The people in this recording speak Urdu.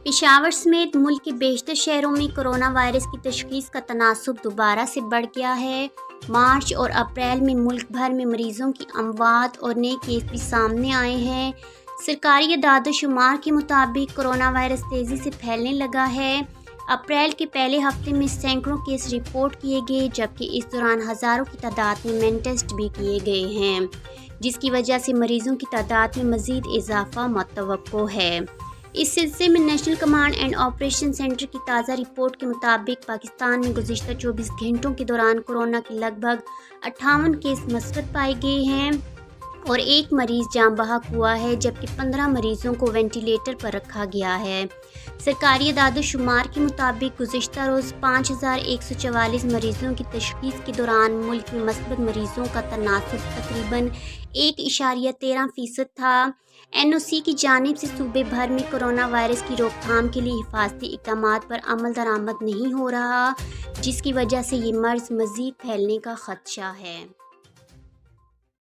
پشاور سمیت ملک کے بیشتر شہروں میں کرونا وائرس کی تشخیص کا تناسب دوبارہ سے بڑھ گیا ہے۔ مارچ اور اپریل میں ملک بھر میں مریضوں کی اموات اور نئے کیس بھی سامنے آئے ہیں۔ سرکاری اعداد و شمار کے مطابق کرونا وائرس تیزی سے پھیلنے لگا ہے۔ اپریل کے پہلے ہفتے میں سینکڑوں کیس رپورٹ کیے گئے، جبکہ اس دوران ہزاروں کی تعداد میں مین ٹیسٹ بھی کیے گئے ہیں، جس کی وجہ سے مریضوں کی تعداد میں مزید اضافہ متوقع ہے۔ اس سلسلے میں national command and operation centre کی تازہ رپورٹ کے مطابق پاکستان میں گزشتہ 24 گھنٹوں کے دوران کورونا کے لگ بھگ 58 کیس مثبت پائے گئے ہیں اور ایک مریض جاں بحق ہوا ہے، جبکہ 15 مریضوں کو وینٹیلیٹر پر رکھا گیا ہے۔ سرکاری اعداد و شمار کے مطابق گزشتہ روز 5144 مریضوں کی تشخیص کے دوران ملک میں مثبت مریضوں کا تناسب تقریباً 1.13% تھا۔ NOC کی جانب سے صوبے بھر میں کرونا وائرس کی روک تھام کے لیے حفاظتی اقدامات پر عمل درآمد نہیں ہو رہا، جس کی وجہ سے یہ مرض مزید پھیلنے کا خدشہ ہے۔